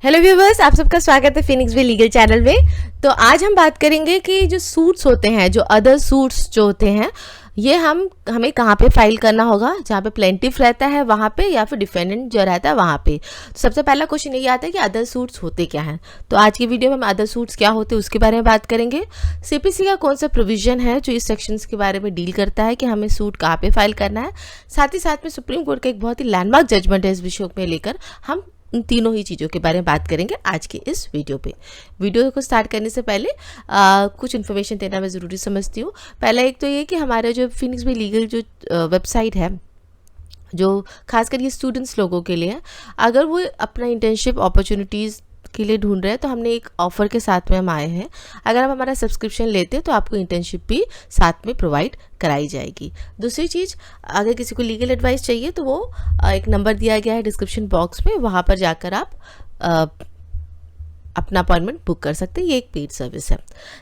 Hello viewers, आप सबका स्वागत है फिनिक्स वे लीगल चैनल में। तो आज हम बात करेंगे कि जो सूट्स होते हैं, जो अदर सूट्स जो होते हैं, ये हमें कहाँ पे फाइल करना होगा, जहाँ पे प्लेंटिफ रहता है वहाँ पे, या फिर डिफेंडेंट जो रहता है वहाँ पे। तो सबसे पहला क्वेश्चन यही आता है कि अदर सूट्स होते क्या हैं। तो आज की वीडियो में हम अदर सूट्स क्या होते हैं उसके बारे में बात करेंगे। सीपीसी का कौन सा प्रोविजन है जो इस सेक्शंस के बारे में डील करता है कि हमें सूट कहाँ पे फाइल करना है। साथ ही साथ में सुप्रीम कोर्ट का एक बहुत ही लैंडमार्क जजमेंट है इस विषय में लेकर हम इन तीनों ही चीज़ों के बारे में बात करेंगे आज की इस वीडियो पे। वीडियो को स्टार्ट करने से पहले कुछ इन्फॉर्मेशन देना मैं ज़रूरी समझती हूँ। पहला एक तो ये कि हमारे जो फिनिक्स वे लीगल जो वेबसाइट है, जो खासकर ये स्टूडेंट्स लोगों के लिए है, अगर वो अपना इंटर्नशिप अपॉर्चुनिटीज़ के लिए ढूंढ रहे हैं तो हमने एक ऑफ़र के साथ में हम आए हैं। अगर आप हमारा सब्सक्रिप्शन लेते हैं तो आपको इंटर्नशिप भी साथ में प्रोवाइड कराई जाएगी। दूसरी चीज़, अगर किसी को लीगल एडवाइस चाहिए तो वो एक नंबर दिया गया है डिस्क्रिप्शन बॉक्स में, वहाँ पर जाकर आप अपना अपॉइंटमेंट बुक कर सकते हैं। ये एक पेड सर्विस है।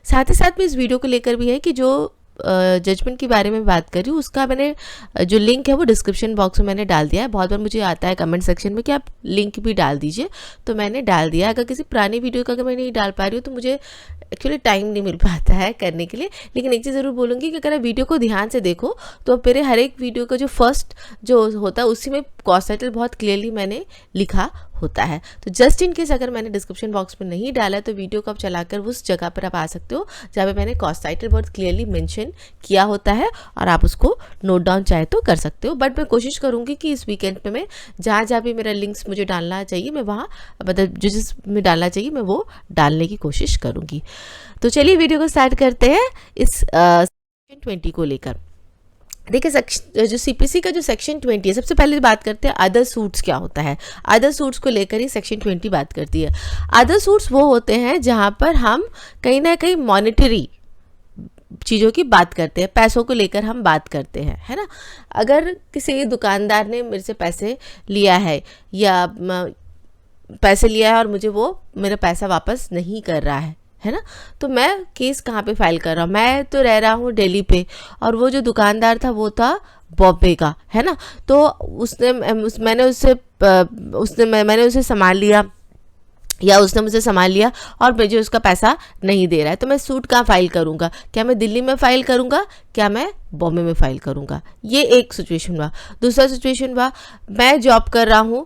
साथ ही साथ में इस वीडियो को लेकर भी है कि जो जजमेंट के बारे में बात कर रही हूँ उसका मैंने जो लिंक है वो डिस्क्रिप्शन बॉक्स में मैंने डाल दिया है। बहुत बार मुझे आता है कमेंट सेक्शन में कि आप लिंक भी डाल दीजिए, तो मैंने डाल दिया। अगर किसी पुरानी वीडियो का अगर मैं नहीं डाल पा रही हूँ तो मुझे एक्चुअली टाइम नहीं मिल पाता है करने के लिए। लेकिन एक चीज़ ज़रूर बोलूँगी कि अगर आप वीडियो को ध्यान से देखो तो मेरे हर एक वीडियो का जो फर्स्ट जो होता है उसी में कॉस्ट टाइटल बहुत क्लियरली मैंने लिखा होता है। तो जस्ट इन केस अगर मैंने डिस्क्रिप्शन बॉक्स में नहीं डाला है तो वीडियो को आप चलाकर उस जगह पर आप आ सकते हो जहाँ पे मैंने कॉस्ट टाइटल बहुत क्लियरली मेंशन किया होता है और आप उसको नोट डाउन चाहे तो कर सकते हो। बट मैं कोशिश करूँगी कि इस वीकेंड पे मैं जहाँ जहाँ भी मेरा लिंक्स मुझे डालना चाहिए मैं वहाँ मतलब जिस में डालना चाहिए मैं वो डालने की कोशिश करूँगी। तो चलिए वीडियो को स्टार्ट करते हैं इस सेक्शन 20 को लेकर। देखिए, जो सीपीसी का जो सेक्शन 20 है, सबसे पहले बात करते हैं अदर सूट्स क्या होता है। अदर सूट्स को लेकर ही सेक्शन 20 बात करती है। अदर सूट्स वो होते हैं जहाँ पर हम कहीं ना कहीं मॉनेटरी चीज़ों की बात करते हैं, पैसों को लेकर हम बात करते हैं, है ना। अगर किसी दुकानदार ने मेरे से पैसे लिया है या पैसे लिया है और मुझे वो मेरा पैसा वापस नहीं कर रहा है ना, तो मैं केस कहाँ पे फाइल कर रहा हूँ। मैं तो रह रहा हूँ दिल्ली पे और वो जो दुकानदार था वो था बॉम्बे का, है ना। तो मैंने उसे संभाल लिया या उसने मुझे संभाल लिया और मुझे उसका पैसा नहीं दे रहा है, तो मैं सूट कहाँ फाइल करूँगा। क्या मैं दिल्ली में फ़ाइल करूँगा, क्या मैं बॉम्बे में फ़ाइल करूँगा। ये एक सिचुएशन हुआ। दूसरा सिचुएशन हुआ, मैं जॉब कर रहा हूँ,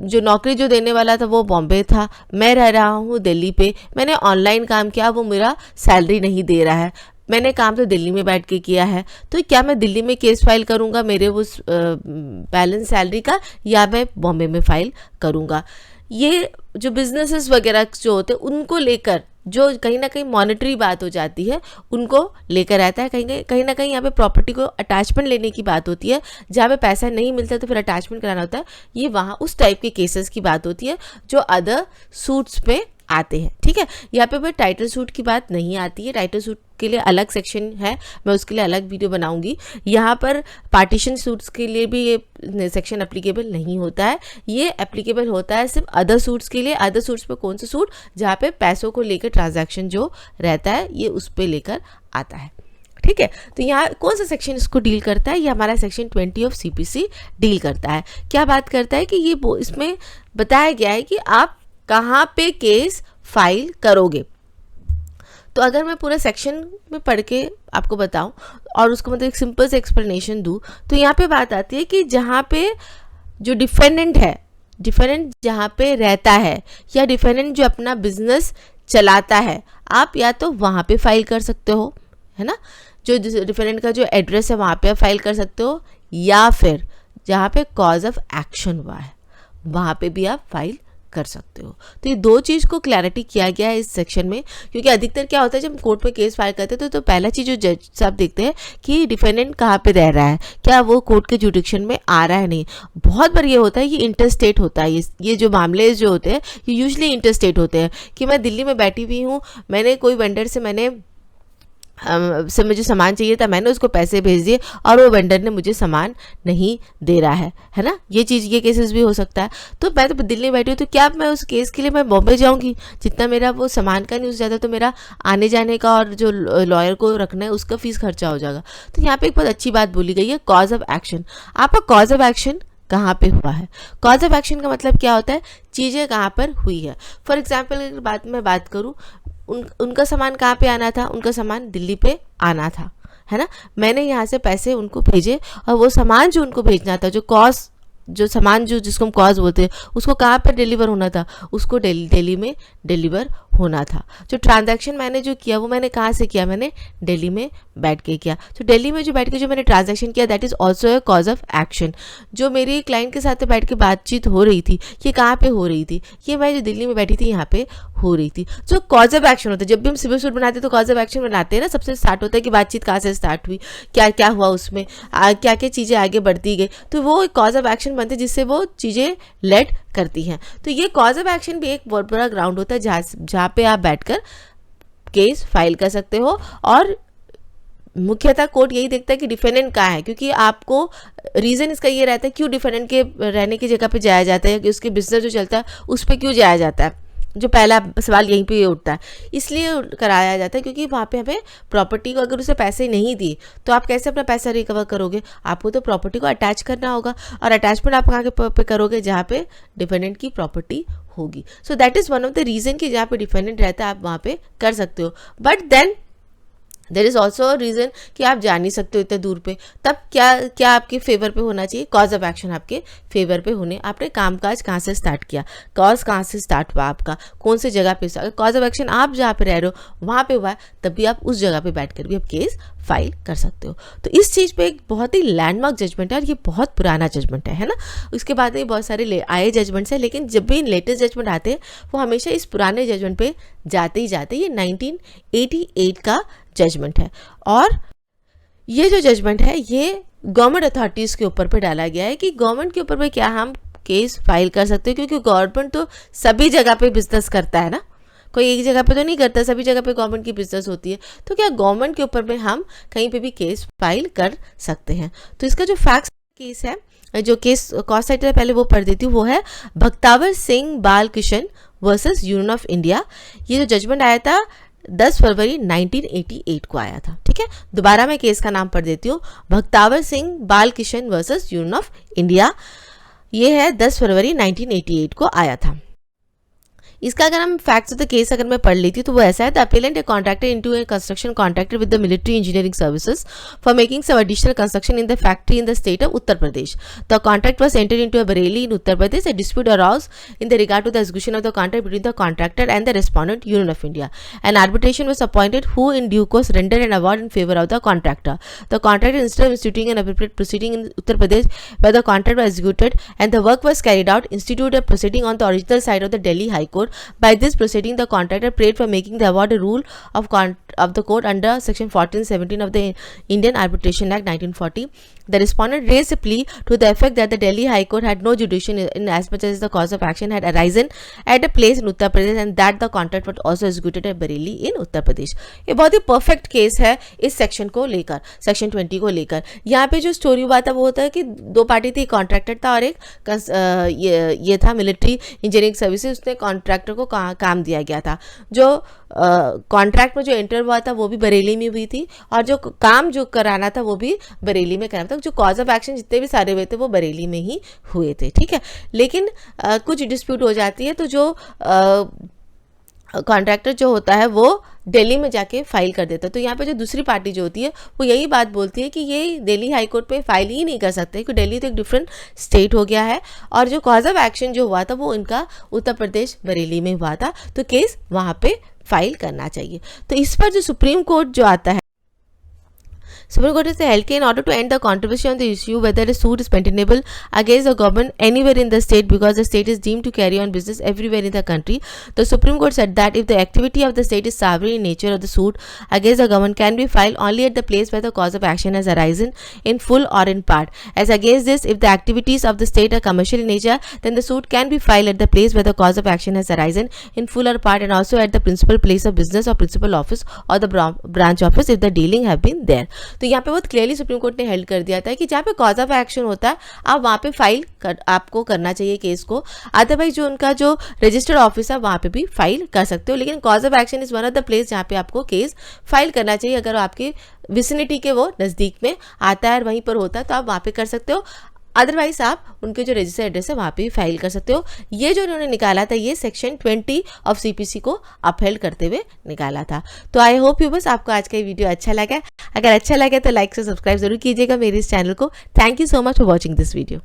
जो नौकरी जो देने वाला था वो बॉम्बे था, मैं रह रहा हूँ दिल्ली पे, मैंने ऑनलाइन काम किया, वो मेरा सैलरी नहीं दे रहा है, मैंने काम तो दिल्ली में बैठ के किया है, तो क्या मैं दिल्ली में केस फाइल करूँगा मेरे उस बैलेंस सैलरी का, या मैं बॉम्बे में फ़ाइल करूँगा। ये जो बिजनेसेस वगैरह जो होते हैं उनको लेकर जो कहीं ना कहीं मॉनेटरी बात हो जाती है उनको लेकर रहता है। कहीं ना कहीं यहाँ पे प्रॉपर्टी को अटैचमेंट लेने की बात होती है, जहाँ पे पैसा नहीं मिलता तो फिर अटैचमेंट कराना होता है। ये वहाँ उस टाइप के केसेस की बात होती है जो अदर सूट्स पे आते हैं, ठीक है। यहाँ पे मैं टाइटल सूट की बात नहीं आती है। टाइटल सूट के लिए अलग सेक्शन है, मैं उसके लिए अलग वीडियो बनाऊंगी। यहाँ पर पार्टीशन सूट्स के लिए भी ये सेक्शन एप्लीकेबल नहीं होता है। ये एप्लीकेबल होता है सिर्फ अदर सूट्स के लिए। अदर सूट्स पे कौन सा सूट, जहाँ पे पैसों को लेकर ट्रांजैक्शन जो रहता है ये उस पे लेकर आता है, ठीक है। तो यहाँ कौन सा सेक्शन इसको डील करता है, ये हमारा सेक्शन 20 ऑफ सीपीसी डील करता है। क्या बात करता है कि ये इसमें बताया गया है कि आप कहाँ पे केस फाइल करोगे। तो अगर मैं पूरा सेक्शन में पढ़ के आपको बताऊं और उसको मतलब एक सिंपल से एक्सप्लेनेशन दूं, तो यहाँ पे बात आती है कि जहाँ पे जो डिफेंडेंट है, डिफेंडेंट जहाँ पे रहता है या डिफेंडेंट जो अपना बिजनेस चलाता है, आप या तो वहाँ पे फाइल कर सकते हो, है ना। जो डिफेंडेंट का जो एड्रेस है वहाँ पे फाइल कर सकते हो, या फिर जहाँ पे कॉज ऑफ एक्शन हुआ है वहाँ पे भी आप फाइल कर सकते हो। तो ये दो चीज़ को क्लैरिटी किया गया है इस सेक्शन में, क्योंकि अधिकतर क्या होता है जब कोर्ट में केस फाइल करते हैं तो पहला चीज़ जो जज साहब देखते हैं कि डिफेंडेंट कहाँ पे रह रहा है, क्या वो कोर्ट के जुडिक्शन में आ रहा है नहीं। बहुत बार ये होता है, ये इंटरस्टेट होता है। ये जो मामले जो होते हैं ये यूजली इंटरस्टेट होते हैं कि मैं दिल्ली में बैठी हुई हूँ, मैंने कोई वेंडर से मुझे सामान चाहिए था, मैंने उसको पैसे भेज दिए और वो वेंडर ने मुझे सामान नहीं दे रहा है ना। ये केसेस भी हो सकता है। तो मैं तो दिल्ली में बैठी हूँ, तो क्या मैं उस केस के लिए मैं बॉम्बे जाऊँगी, जितना मेरा वो सामान का नहीं उससे ज़्यादा तो मेरा आने जाने का और जो लॉयर को रखना है उसका फीस खर्चा हो जाएगा। तो यहाँ पे एक बहुत अच्छी बात बोली गई है, कॉज ऑफ एक्शन। आपका कॉज ऑफ एक्शन कहाँ पे हुआ है। कॉज ऑफ एक्शन का मतलब क्या होता है, चीज़ें कहाँ पर हुई है। फॉर एग्जाम्पल अगर मैं बात करूँ, उनका सामान कहाँ पे आना था, उनका सामान दिल्ली पे आना था, है ना। मैंने यहाँ से पैसे उनको भेजे और वो सामान जो उनको भेजना था, जो सामान जिसको हम कॉज बोलते हैं, उसको कहाँ पर डिलीवर होना था, उसको दिल्ली में डिलीवर होना था। जो ट्रांजैक्शन मैंने जो किया वो मैंने कहाँ से किया, मैंने दिल्ली में बैठ के किया। तो दिल्ली में जो बैठ के जो मैंने ट्रांजैक्शन किया, that is also a cause of action. जो मेरी क्लाइंट के साथ बैठ के बातचीत हो रही थी, ये कहाँ पे हो रही थी, ये मैं जो दिल्ली में बैठी थी यहाँ पे हो रही थी। जो कॉज ऑफ एक्शन होता है, जब भी हम सिविल सूट बनाते हैं तो कॉज ऑफ एक्शन बनाते हैं ना, सबसे स्टार्ट होता है कि बातचीत कहाँ से स्टार्ट हुई, क्या क्या हुआ उसमें, क्या क्या चीज़ें आगे बढ़ती गई, तो वो एक कॉज ऑफ एक्शन बनते हैं जिससे वो चीज़ें लेड करती हैं। तो ये कॉज ऑफ एक्शन भी एक बहुत बड़ा ग्राउंड होता है जहाँ पे आप बैठकर केस फाइल कर सकते हो। और मुख्यतः कोर्ट यही देखता है कि डिफेंडेंट कहाँ है, क्योंकि आपको रीज़न इसका ये रहता है क्यों डिफेंडेंट के रहने की जगह पे जाया जाता है, कि उसके बिजनेस जो चलता है उस पर क्यों जाया जाता है। जो पहला सवाल यहीं पे उठता है, इसलिए कराया जाता है क्योंकि वहाँ पे हमें प्रॉपर्टी को अगर उसे पैसे नहीं दिए तो आप कैसे अपना पैसा रिकवर करोगे, आपको तो प्रॉपर्टी को अटैच करना होगा, और अटैचमेंट आप कहाँ पे करोगे, जहाँ पे डिफेंडेंट की प्रॉपर्टी होगी। So that is one of the reason कि जहाँ पे डिफेंडेंट रहता है आप वहाँ पे कर सकते हो। But then there is also reason कि आप जा नहीं सकते हो इतने दूर पे, तब क्या आपके फेवर पे होना चाहिए, कॉज ऑफ एक्शन आपके फेवर पे होने। आपने कामकाज कहाँ से स्टार्ट किया, कॉज कहाँ से स्टार्ट हुआ आपका, कौन से जगह पे, अगर कॉज ऑफ एक्शन आप जहाँ पे रह रहे हो वहाँ पे हुआ है, तब भी आप उस जगह पे बैठ कर भी आप केस फाइल कर सकते हो। तो इस चीज़ पे एक बहुत ही लैंडमार्क जजमेंट है, और ये बहुत पुराना जजमेंट है ना। उसके बाद में बहुत सारे आए जजमेंट्स हैं, लेकिन जब भी लेटेस्ट जजमेंट आते हैं वो हमेशा इस पुराने जजमेंट पे जाते ही जाते। ये 1988 का जजमेंट है, और ये जो जजमेंट है ये गवर्नमेंट अथॉरिटीज़ के ऊपर पे डाला गया है कि गवर्नमेंट के ऊपर पे क्या हम केस फाइल कर सकते हैं, क्योंकि गवर्नमेंट तो सभी जगह पे बिजनेस करता है ना, कोई एक जगह पे तो नहीं करता, सभी जगह पे गवर्नमेंट की बिजनेस होती है। तो क्या गवर्नमेंट के ऊपर में हम कहीं पे भी केस फाइल कर सकते हैं। तो इसका जो फैक्ट्स केस है, जो केस कॉज साइड है पहले वो पढ़ देती हूँ, वो है Bhaktawar Singh Balkishan versus union of India. ये जो जजमेंट आया था 10 फरवरी 1988 को आया था। ठीक है, दोबारा मैं केस का नाम पढ़ देती हूँ, Bhaktawar Singh Balkishan versus union of India. ये है 10 फरवरी 1988 को आया था। इसका अगर हम फैक्ट्स ऑफ द केस अगर मैं पढ़ लेती हूँ तो वो ऐसा है, the appellant a contractor into a construction contracted with the military engineering services for making some additional construction in the factory in the state of Uttar Pradesh. The contract was entered into a Bareilly in Uttar Pradesh. A dispute arose in the regard to the execution of the contract between the contractor and the respondent Union of India. An arbitration was appointed who in due course rendered an award in favor of the contractor. The contractor instead of instituting an appropriate proceeding in Uttar Pradesh where the contract was executed and the work was carried out, instituted a proceeding on the original site of the Delhi High Court. By this proceeding, the contractor prayed for making the award a rule of the court under section 1417 of the Indian Arbitration Act 1940. The respondent raised a plea to the effect that the Delhi High Court had no jurisdiction in as much as the cause of action had arisen at a place in Uttar Pradesh and that the contract was also executed at Bareilly in Uttar Pradesh. ये बहुत ही perfect case है इस section को लेकर, section 20 को लेकर। यहाँ पे जो स्टोरी हुआ था वो होता है कि दो पार्टी थी, कॉन्ट्रैक्टर था और एक ये था मिलिट्री इंजीनियरिंग सर्विसेज, उसने कॉन्ट्रैक्टर को काम दिया गया था। जो कॉन्ट्रैक्ट में जो एंटर हुआ था वो भी बरेली में हुई थी, और जो काम जो कराना था वो भी बरेली में कराना था। जो कॉज ऑफ एक्शन जितने भी सारे हुए थे वो बरेली में ही हुए थे। ठीक है, लेकिन कुछ डिस्प्यूट हो जाती है तो जो कॉन्ट्रैक्टर जो होता है वो दिल्ली में जाके फाइल कर देता है। तो यहाँ पे जो दूसरी पार्टी जो होती है वो यही बात बोलती है कि ये दिल्ली हाई कोर्ट पे फाइल ही नहीं कर सकते, क्योंकि दिल्ली तो एक डिफरेंट स्टेट हो गया है, और जो कॉज ऑफ एक्शन जो हुआ था वो इनका उत्तर प्रदेश बरेली में हुआ था, तो केस वहाँ पे फाइल करना चाहिए। तो इस पर जो सुप्रीम कोर्ट जो आता है, Supreme Court is held in order to end the controversy on the issue whether a suit is maintainable against the government anywhere in the state because the state is deemed to carry on business everywhere in the country. The Supreme Court said that if the activity of the state is sovereign in nature, the suit against the government can be filed only at the place where the cause of action has arisen in full or in part. As against this, if the activities of the state are commercial in nature, then the suit can be filed at the place where the cause of action has arisen in full or part, and also at the principal place of business or principal office or the branch office if the dealing have been there. तो यहाँ पे बहुत clearly supreme court ने held कर दिया था कि जहाँ पे कॉज ऑफ एक्शन होता है आप वहाँ पे फाइल आपको करना चाहिए केस को, अदरवाइज जो उनका जो रजिस्टर्ड ऑफिस है वहाँ पे भी फाइल कर सकते हो, लेकिन cause of action is one of the place जहाँ पे आपको केस फाइल करना चाहिए। अगर आपके विसिनिटी के वो नज़दीक में आता है और वहीं पर होता है तो आप वहाँ पे कर सकते हो। अदरवाइज आप उनके जो रजिस्टर्ड एड्रेस है वहाँ पे भी फाइल कर सकते हो। ये जो उन्होंने निकाला था ये सेक्शन 20 ऑफ सीपीसी को अपहेल्ड करते हुए निकाला था। तो आई होप यू बस आपको आज का ये वीडियो अच्छा लगा। अगर अच्छा लगे तो लाइक से सब्सक्राइब जरूर कीजिएगा मेरे इस चैनल को। Thank you so much for watching this video.